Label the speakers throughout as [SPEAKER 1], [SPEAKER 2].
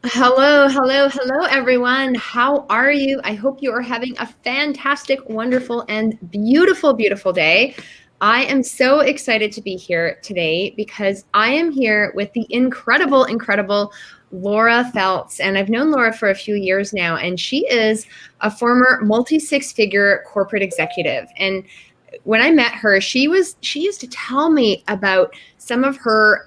[SPEAKER 1] Hello, hello, hello, everyone. How are you? I hope you are having a fantastic, wonderful, and beautiful, beautiful day. I am so excited to be here today because I am here with the incredible, incredible Laura Feltz. And I've known Laura for a few years now, and she is a former multi-six-figure corporate executive. And when I met her, she used to tell me about some of her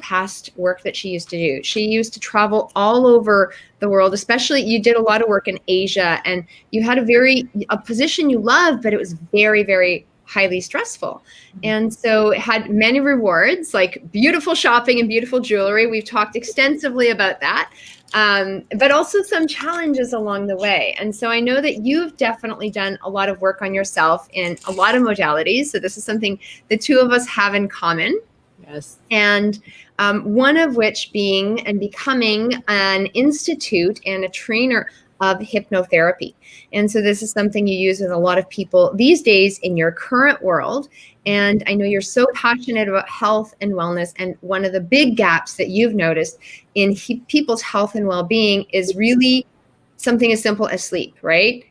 [SPEAKER 1] past work that she used to do. She used to travel all over the world, especially you did a lot of work in Asia, and you had a position you loved, but it was very, very highly stressful. And so it had many rewards, like beautiful shopping and beautiful jewelry. We've talked extensively about that. But also some challenges along the way. And so I know that you've definitely done a lot of work on yourself in a lot of modalities. So this is something the two of us have in common.
[SPEAKER 2] Yes.
[SPEAKER 1] And one of which being and becoming an institute and a trainer of hypnotherapy. And so this is something you use with a lot of people these days in your current world. And I know you're so passionate about health and wellness. And one of the big gaps that you've noticed in people's health and well-being is really something as simple as sleep, right?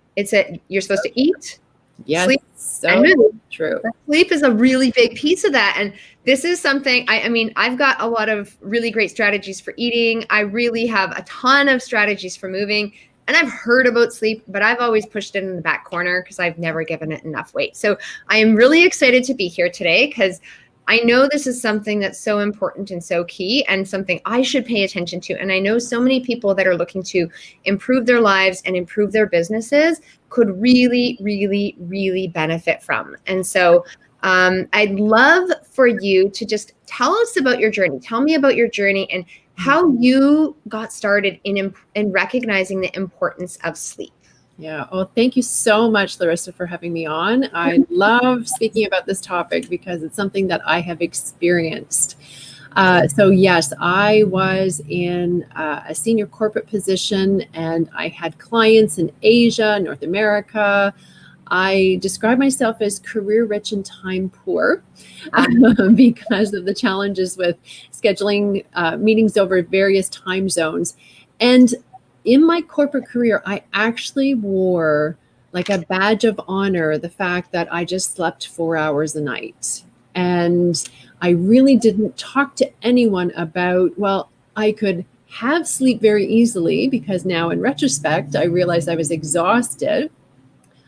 [SPEAKER 1] You're supposed to eat,
[SPEAKER 2] Yes.
[SPEAKER 1] sleep,
[SPEAKER 2] So
[SPEAKER 1] and move.
[SPEAKER 2] true.
[SPEAKER 1] Sleep is a really big piece of that. And this is something, I mean, I've got a lot of really great strategies for eating. I really have a ton of strategies for moving. And I've heard about sleep, but I've always pushed it in the back corner because I've never given it enough weight. So I am really excited to be here today because I know this is something that's so important and so key and something I should pay attention to. And I know so many people that are looking to improve their lives and improve their businesses could really, really, really benefit from. And so I'd love for you to just tell us about your journey. Tell me about your journey and how you got started in recognizing the importance of sleep.
[SPEAKER 2] Yeah. Oh, thank you so much, Larissa, for having me on. I love speaking about this topic because it's something that I have experienced. So yes, I was in a senior corporate position and I had clients in Asia, North America. I describe myself as career rich and time poor because of the challenges with scheduling meetings over various time zones. And in my corporate career, I actually wore like a badge of honor the fact that I just slept 4 hours a night. And I really didn't talk to anyone about, well, I could have sleep very easily because now in retrospect, I realized I was exhausted.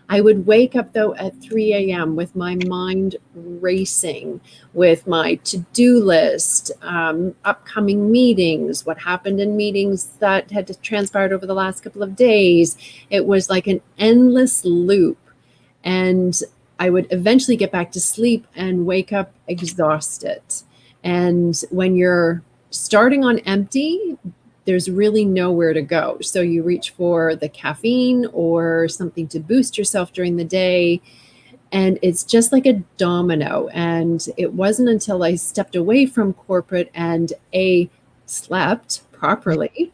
[SPEAKER 2] I would wake up though at 3 a.m. with my mind racing, with my to-do list, upcoming meetings, what happened in meetings that had transpired over the last couple of days. It was like an endless loop. And I would eventually get back to sleep and wake up exhausted. And when you're starting on empty, there's really nowhere to go. So you reach for the caffeine or something to boost yourself during the day. And it's just like a domino. And it wasn't until I stepped away from corporate and slept properly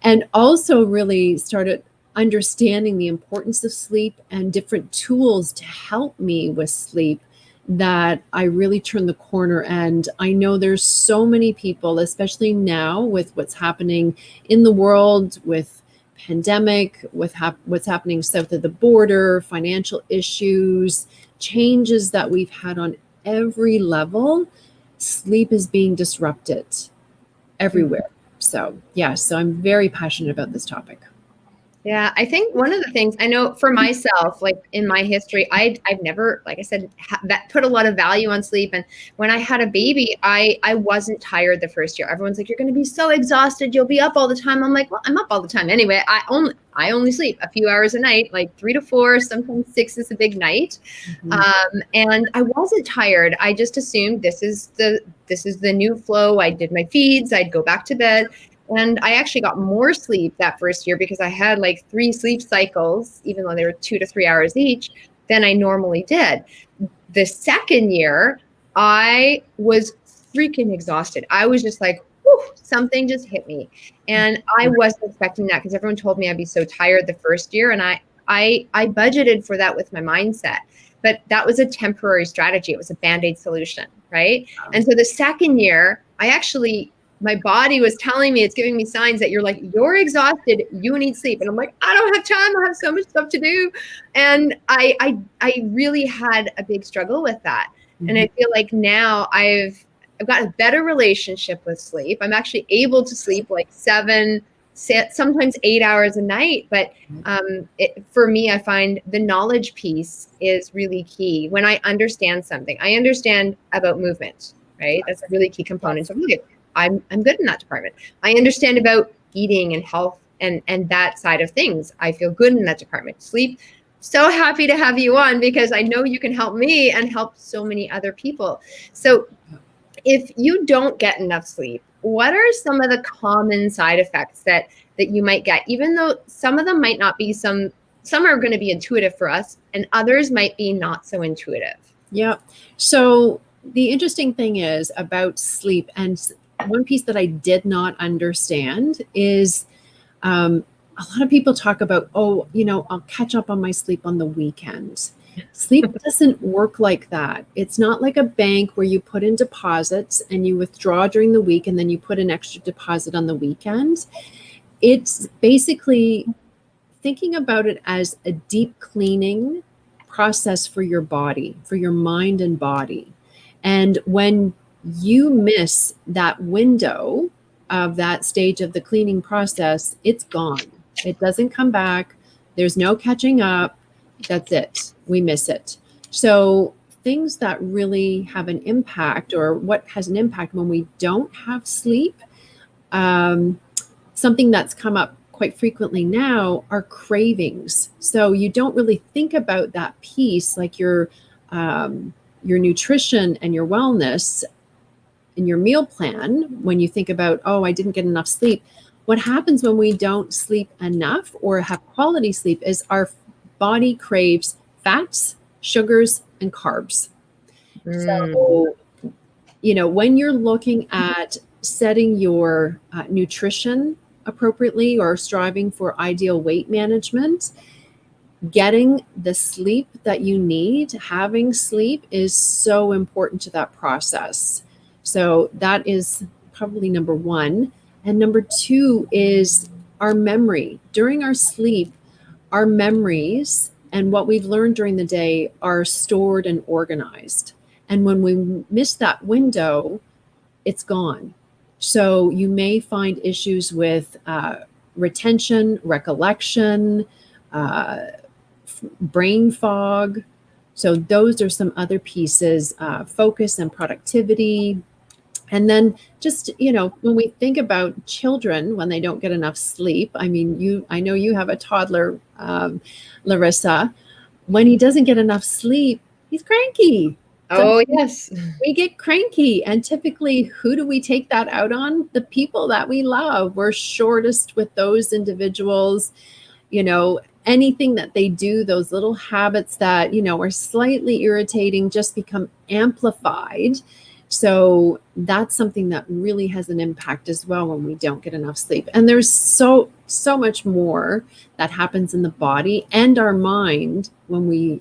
[SPEAKER 2] and also really started understanding the importance of sleep and different tools to help me with sleep that I really turned the corner. And I know there's so many people, especially now with what's happening in the world with pandemic, with what's happening south of the border, financial issues, changes that we've had on every level. Sleep is being disrupted everywhere. So yeah, so I'm very passionate about this topic.
[SPEAKER 1] Yeah, I think one of the things I know for myself, like in my history, I've never, like I said, that put a lot of value on sleep. And when I had a baby, I wasn't tired the first year. Everyone's like, you're going to be so exhausted. You'll be up all the time. I'm like, well, I'm up all the time anyway. I only sleep a few hours a night, like 3 to 4, sometimes 6 is a big night. And I wasn't tired. I just assumed this is the new flow. I did my feeds. I'd go back to bed. And I actually got more sleep that first year because I had like 3 sleep cycles, even though they were 2 to 3 hours each, than I normally did. The second year, I was freaking exhausted. I was just like, whew, something just hit me. And I wasn't expecting that because everyone told me I'd be so tired the first year. And I budgeted for that with my mindset. But that was a temporary strategy. It was a Band-Aid solution, right? And so the second year, I actually my body was telling me, it's giving me signs that you're exhausted, you need sleep. And I'm like, I don't have time, I have so much stuff to do. And I really had a big struggle with that. And I feel like now I've got a better relationship with sleep. I'm actually able to sleep like 7, sometimes 8 hours a night. But for me, I find the knowledge piece is really key. When I understand something, I understand about movement, right? That's a really key component of life. I'm good in that department. I understand about eating and health and that side of things. I feel good in that department. Sleep. So happy to have you on because I know you can help me and help so many other people. So if you don't get enough sleep, what are some of the common side effects that you might get? Even though some of them might not be, some are going to be intuitive for us and others might be not so intuitive.
[SPEAKER 2] Yeah. So the interesting thing is about sleep, and one piece that I did not understand is a lot of people talk about, oh, I'll catch up on my sleep on the weekend. Sleep doesn't work like that. It's not like a bank where you put in deposits and you withdraw during the week and then you put an extra deposit on the weekend. It's basically thinking about it as a deep cleaning process for your body, for your mind and body. And when you miss that window of that stage of the cleaning process, it's gone. It doesn't come back. There's no catching up. That's it. We miss it. So things that really have an impact, or what has an impact when we don't have sleep, something that's come up quite frequently now are cravings. So you don't really think about that piece, like your nutrition and your wellness in your meal plan. When you think about, oh, I didn't get enough sleep, what happens when we don't sleep enough or have quality sleep is our body craves fats, sugars, and carbs. So, when you're looking at setting your nutrition appropriately or striving for ideal weight management, getting the sleep that you need, having sleep is so important to that process. So that is probably number one. And number two is our memory. During our sleep, our memories and what we've learned during the day are stored and organized. And when we miss that window, it's gone. So you may find issues with retention, recollection, brain fog. So those are some other pieces, focus and productivity. And then just, when we think about children, when they don't get enough sleep, I know you have a toddler, Larissa. When he doesn't get enough sleep, he's cranky.
[SPEAKER 1] Oh, yes.
[SPEAKER 2] We get cranky. And typically, who do we take that out on? The people that we love. We're shortest with those individuals. Anything that they do, those little habits that, are slightly irritating just become amplified. So that's something that really has an impact as well when we don't get enough sleep. And there's so much more that happens in the body and our mind when we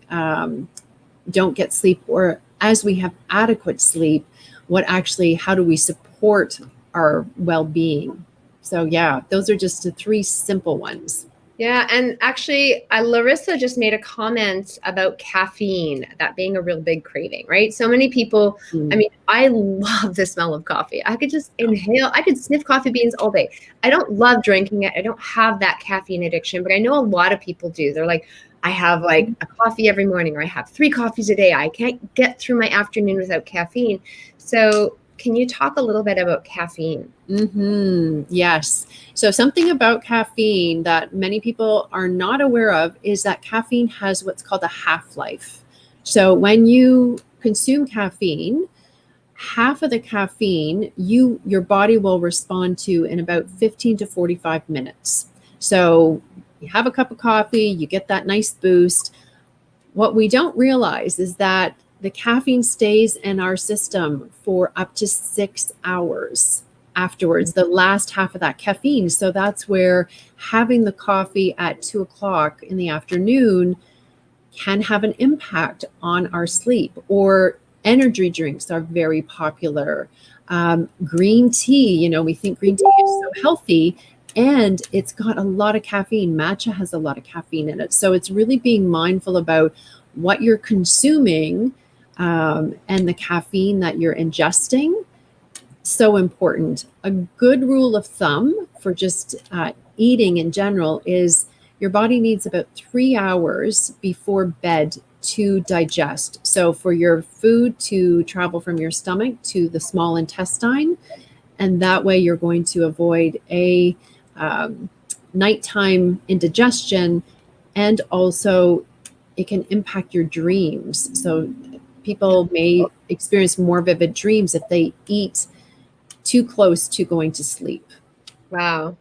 [SPEAKER 2] don't get sleep, or as we have adequate sleep, how do we support our well-being? So yeah, those are just the 3 simple ones.
[SPEAKER 1] Yeah. And actually, Larissa just made a comment about caffeine, that being a real big craving, right? So many people, I love the smell of coffee. I could just inhale, I could sniff coffee beans all day. I don't love drinking it. I don't have that caffeine addiction, but I know a lot of people do. They're like, I have like a coffee every morning, or I have 3 coffees a day. I can't get through my afternoon without caffeine. So can you talk a little bit about caffeine?
[SPEAKER 2] Yes. So something about caffeine that many people are not aware of is that caffeine has what's called a half-life. So when you consume caffeine, half of the caffeine your body will respond to in about 15 to 45 minutes. So you have a cup of coffee, you get that nice boost. What we don't realize is that the caffeine stays in our system for up to 6 hours afterwards, the last half of that caffeine. So that's where having the coffee at 2:00 in the afternoon can have an impact on our sleep. Or energy drinks are very popular. Green tea, we think green tea is so healthy, and it's got a lot of caffeine. Matcha has a lot of caffeine in it. So it's really being mindful about what you're consuming, and the caffeine that you're ingesting. So important. A good rule of thumb for just eating in general is your body needs about 3 hours before bed to digest. So for your food to travel from your stomach to the small intestine, and that way you're going to avoid a nighttime indigestion, and also it can impact your dreams. So people may experience more vivid dreams if they eat too close to going to sleep.
[SPEAKER 1] Wow.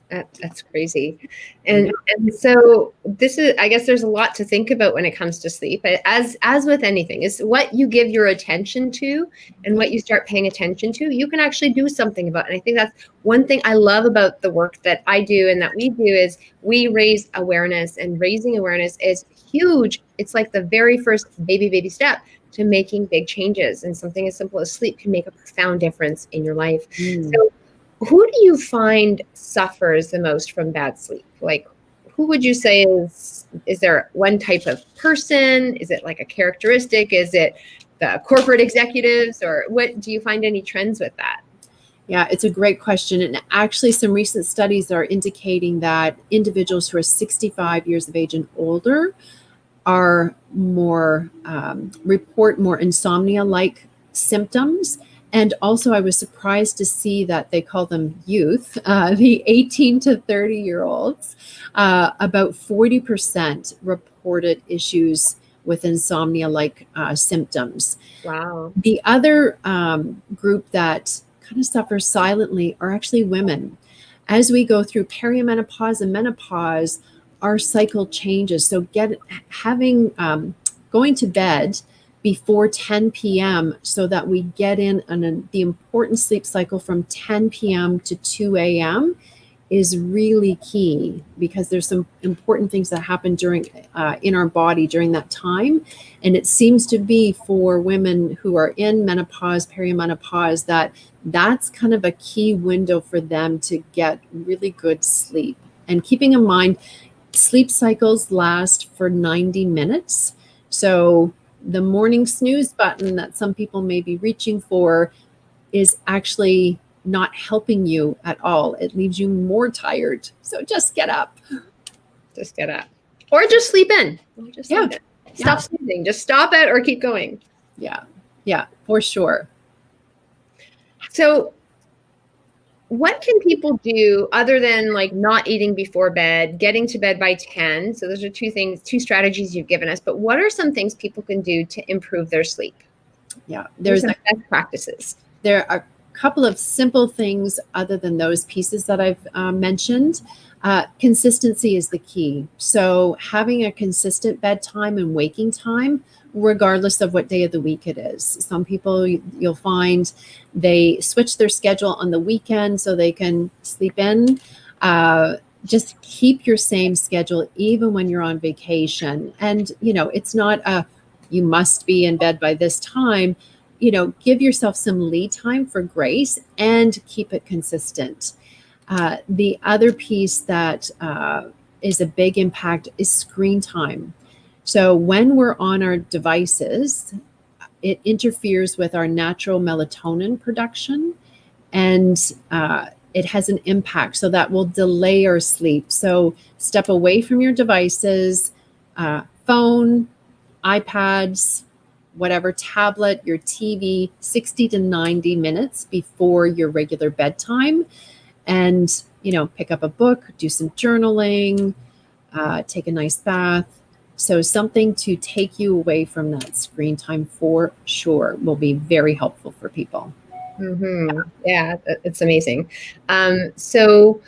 [SPEAKER 1] That's crazy. And so this is, I guess there's a lot to think about when it comes to sleep. As with anything, is what you give your attention to and what you start paying attention to, you can actually do something about. And I think that's one thing I love about the work that I do and that we do is we raise awareness, and raising awareness is huge. It's like the very first baby step to making big changes. And something as simple as sleep can make a profound difference in your life. So who do you find suffers the most from bad sleep? Like, who would you say is there one type of person? Is it like a characteristic? Is it the corporate executives, or what? Do you find any trends with that?
[SPEAKER 2] Yeah, it's a great question. And actually, some recent studies are indicating that individuals who are 65 years of age and older are more, report more insomnia-like symptoms. And also, I was surprised to see that they call them youth, the 18 to 30-year-olds. About 40% reported issues with insomnia-like symptoms.
[SPEAKER 1] Wow.
[SPEAKER 2] The other group that kind of suffers silently are actually women. As we go through perimenopause and menopause, our cycle changes. So going to bed before 10 p.m. so that we get in the important sleep cycle from 10 p.m. to 2 a.m. is really key, because there's some important things that happen in our body during that time. And it seems to be for women who are in menopause, perimenopause, that's kind of a key window for them to get really good sleep. And keeping in mind, sleep cycles last for 90 minutes. So the morning snooze button that some people may be reaching for is actually not helping you at all. It leaves you more tired. So just get up.
[SPEAKER 1] Just get up. Or just sleep in. Sleep in. Stop sleeping. Just stop it or keep going.
[SPEAKER 2] Yeah, for sure.
[SPEAKER 1] So what can people do other than like not eating before bed, getting to bed by 10? So those are two strategies you've given us. But what are some things people can do to improve their sleep?
[SPEAKER 2] Yeah,
[SPEAKER 1] there's some best practices.
[SPEAKER 2] There are a couple of simple things other than those pieces that I've mentioned. Consistency is the key. So having a consistent bedtime and waking time, regardless of what day of the week it is. Some people, you'll find they switch their schedule on the weekend so they can sleep in. Just keep your same schedule even when you're on vacation. And, it's not you must be in bed by this time. Give yourself some lead time for grace and keep it consistent. The other piece that is a big impact is screen time. So when we're on our devices, it interferes with our natural melatonin production, and it has an impact. So that will delay our sleep. So step away from your devices, phone, iPads, whatever, tablet, your TV, 60 to 90 minutes before your regular bedtime. And, pick up a book, do some journaling, take a nice bath. So something to take you away from that screen time for sure will be very helpful for people.
[SPEAKER 1] Mm-hmm. Yeah, it's amazing. So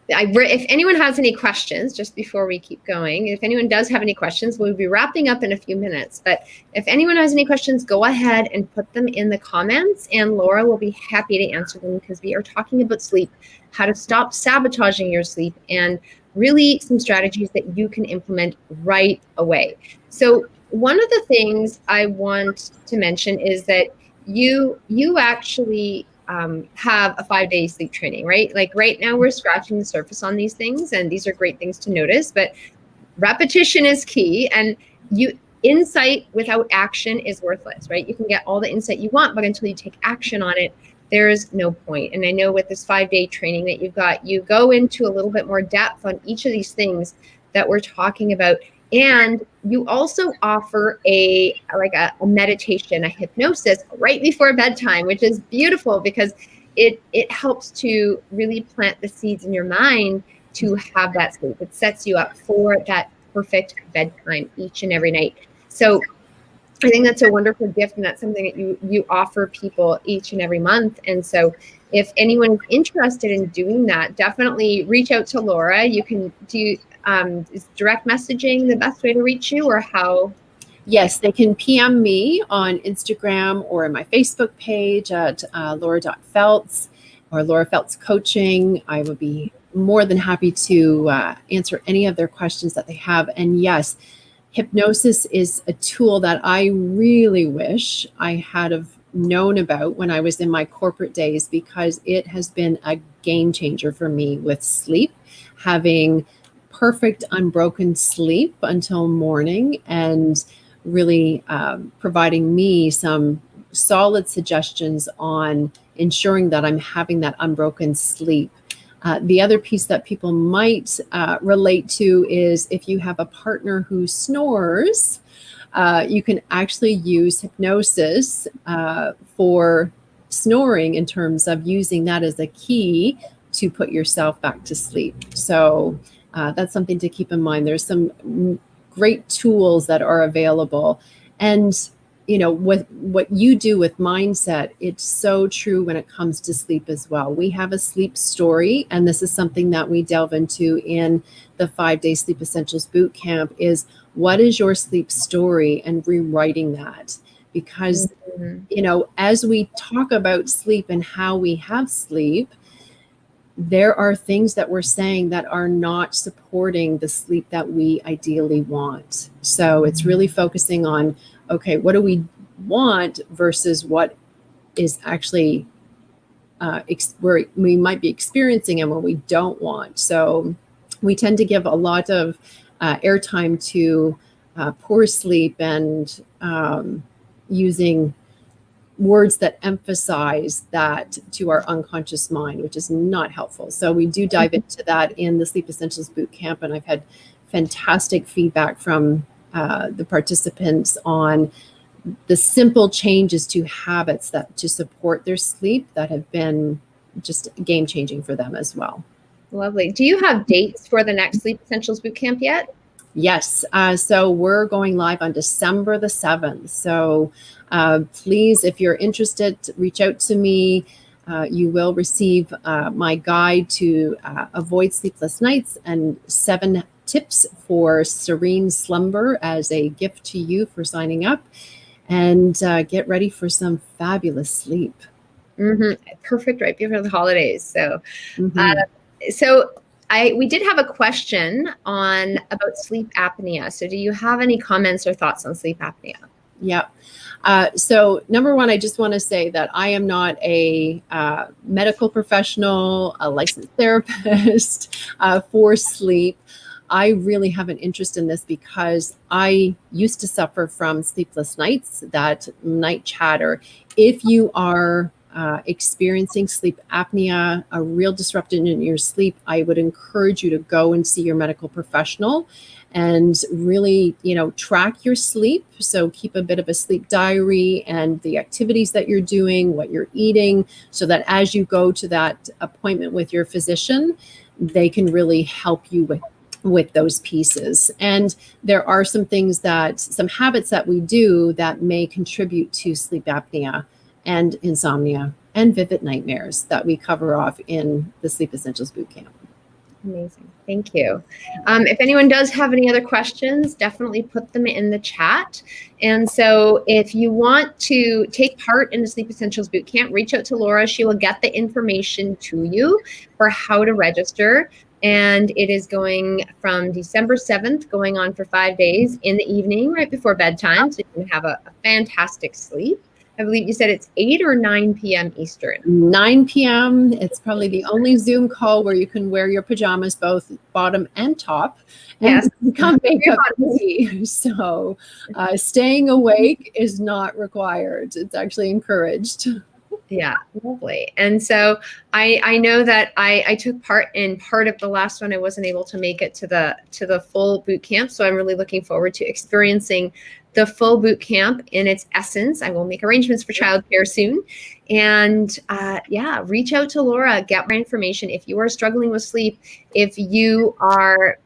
[SPEAKER 1] if anyone has any questions, just before we keep going, if anyone does have any questions, we'll be wrapping up in a few minutes. But if anyone has any questions, go ahead and put them in the comments, and Laura will be happy to answer them, because we are talking about sleep, how to stop sabotaging your sleep, and really some strategies that you can implement right away. So one of the things I want to mention is that you actually have a 5-day sleep training, right? Like right now we're scratching the surface on these things, and these are great things to notice, but repetition is key. And insight without action is worthless, right? You can get all the insight you want, but until you take action on it, there's no point. And I know with this 5-day training that you've got, you go into a little bit more depth on each of these things that we're talking about. And you also offer a meditation, a hypnosis right before bedtime, which is beautiful because it helps to really plant the seeds in your mind to have that sleep. It sets you up for that perfect bedtime each and every night. So I think that's a wonderful gift, and that's something that you offer people each and every month. And so if anyone is interested in doing that, definitely reach out to Laura. You can do, is direct messaging the best way to reach you, or how?
[SPEAKER 2] Yes, they can PM me on Instagram or in my Facebook page at laura.feltz or Laura Feltz Coaching. I would be more than happy to answer any of their questions that they have. And yes, hypnosis is a tool that I really wish I had have known about when I was in my corporate days, because it has been a game changer for me with sleep, having perfect unbroken sleep until morning, and really providing me some solid suggestions on ensuring that I'm having that unbroken sleep. The other piece that people might relate to is if you have a partner who snores, you can actually use hypnosis for snoring, in terms of using that as a key to put yourself back to sleep. So that's something to keep in mind. There's some great tools that are available. And with what you do with mindset, it's so true when it comes to sleep as well. We have a sleep story, and this is something that we delve into in the 5-day Sleep Essentials Bootcamp, is what is your sleep story, and rewriting that. Because, as we talk about sleep and how we have sleep, there are things that we're saying that are not supporting the sleep that we ideally want. So it's really focusing on, okay, what do we want versus what is actually where we might be experiencing and what we don't want. So we tend to give a lot of airtime to poor sleep and using words that emphasize that to our unconscious mind, which is not helpful. So we do dive into that in the Sleep Essentials Bootcamp, and I've had fantastic feedback from the participants on the simple changes to habits that to support their sleep that have been just game changing for them as well.
[SPEAKER 1] Lovely. Do you have dates for the next Sleep Essentials Bootcamp yet?
[SPEAKER 2] Yes. So we're going live on December the 7th. So please, if you're interested, reach out to me. You will receive my guide to avoid sleepless nights and 7 tips for serene slumber as a gift to you for signing up, and get ready for some fabulous sleep.
[SPEAKER 1] Perfect right before the holidays. So, we did have a question about sleep apnea. So do you have any comments or thoughts on sleep apnea?
[SPEAKER 2] Yeah. So number one, I just want to say that I am not a medical professional, a licensed therapist for sleep. I really have an interest in this because I used to suffer from sleepless nights, that night chatter. If you are experiencing sleep apnea, a real disruption in your sleep, I would encourage you to go and see your medical professional and really, track your sleep. So keep a bit of a sleep diary and the activities that you're doing, what you're eating, so that as you go to that appointment with your physician, they can really help you with those pieces. And there are some habits that we do that may contribute to sleep apnea and insomnia and vivid nightmares that we cover off in the Sleep Essentials Bootcamp.
[SPEAKER 1] Amazing. Thank you. If anyone does have any other questions, definitely put them in the chat. And so if you want to take part in the Sleep Essentials Bootcamp, reach out to Laura. She will get the information to you for how to register. And it is going from December 7th, going on for 5 days in the evening, right before bedtime. So you can have a fantastic sleep. I believe you said it's 8 or 9 p.m. Eastern.
[SPEAKER 2] 9 p.m. It's probably the only Zoom call where you can wear your pajamas, both bottom and top, and
[SPEAKER 1] Yes.
[SPEAKER 2] become makeup free. So staying awake is not required. It's actually encouraged.
[SPEAKER 1] Yeah, lovely. And so I know that I took part in part of the last one. I wasn't able to make it to the full boot camp. So I'm really looking forward to experiencing the full boot camp in its essence. I will make arrangements for childcare soon. And yeah, reach out to Laura, get more information. If you are struggling with sleep, if you are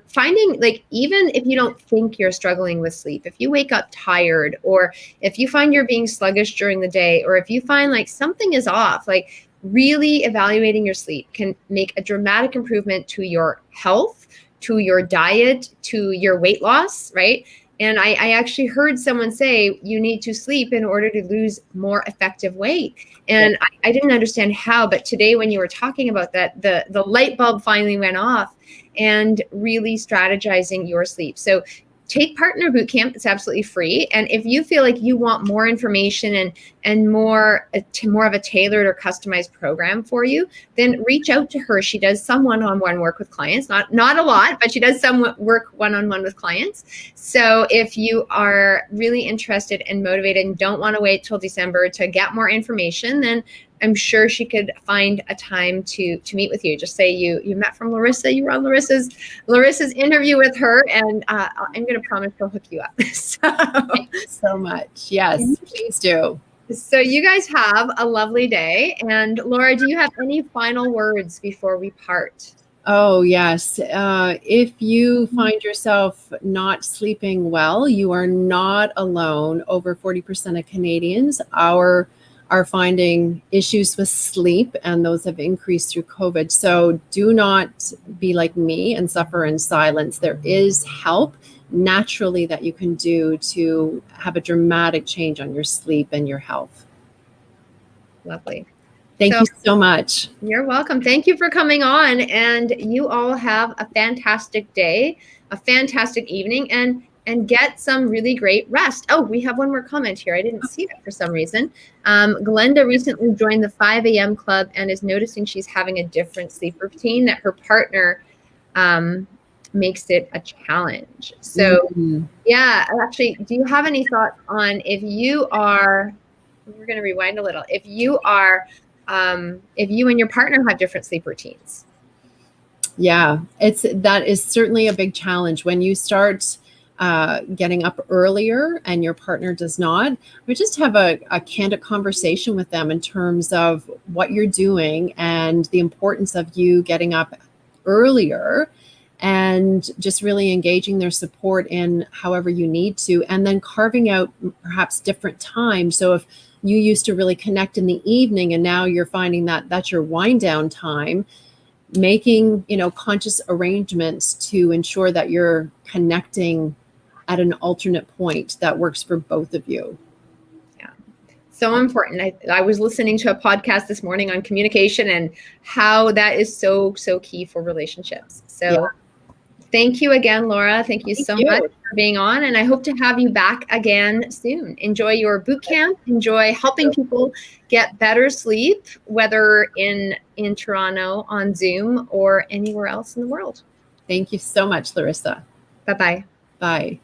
[SPEAKER 1] finding, like, even if you don't think you're struggling with sleep, if you wake up tired, or if you find you're being sluggish during the day, or if you find like something is off, like really evaluating your sleep can make a dramatic improvement to your health, to your diet, to your weight loss, right? And I actually heard someone say you need to sleep in order to lose more effective weight. And I didn't understand how, but today when you were talking about that, the light bulb finally went off, and really strategizing your sleep. So take part in our boot camp. It's absolutely free. And if you feel like you want more information and more of a tailored or customized program for you, then reach out to her. She does some one-on-one work with clients, not a lot, but she does some work one-on-one with clients. So if you are really interested and motivated and don't want to wait till December to get more information, then I'm sure she could find a time to meet with you. Just say you met from Larissa, you were on Larissa's interview with her, and I'm going to promise she'll hook you up.
[SPEAKER 2] Thank you so much. Yes, please do.
[SPEAKER 1] So you guys have a lovely day. And Laura, do you have any final words before we part?
[SPEAKER 2] Oh, yes. If you find yourself not sleeping well, you are not alone. Over 40% of Canadians are finding issues with sleep, and those have increased through COVID. So do not be like me and suffer in silence. There is help naturally that you can do to have a dramatic change on your sleep and your health.
[SPEAKER 1] Lovely.
[SPEAKER 2] Thank you so much.
[SPEAKER 1] You're welcome. Thank you for coming on, and you all have a fantastic day, a fantastic evening, and get some really great rest. Oh, we have one more comment here. I didn't see it for some reason. Glenda recently joined the 5 a.m. club and is noticing she's having a different sleep routine, that her partner makes it a challenge. So yeah, actually, do you have any thoughts on, if you are, we're going to rewind a little, if you and your partner have different sleep routines?
[SPEAKER 2] Yeah, that is certainly a big challenge when you start getting up earlier and your partner does not. We just have a candid conversation with them in terms of what you're doing and the importance of you getting up earlier, and just really engaging their support in however you need to, and then carving out perhaps different times. So if you used to really connect in the evening and now you're finding that that's your wind down time, making, conscious arrangements to ensure that you're connecting at an alternate point that works for both of you.
[SPEAKER 1] Yeah, so important. I was listening to a podcast this morning on communication and how that is so key for relationships. So yeah. Thank you again, Laura. Thank you so much for being on, and I hope to have you back again soon. Enjoy your boot camp. Enjoy helping people get better sleep, whether in Toronto on Zoom or anywhere else in the world.
[SPEAKER 2] Thank you so much, Larissa.
[SPEAKER 1] Bye-bye.
[SPEAKER 2] Bye.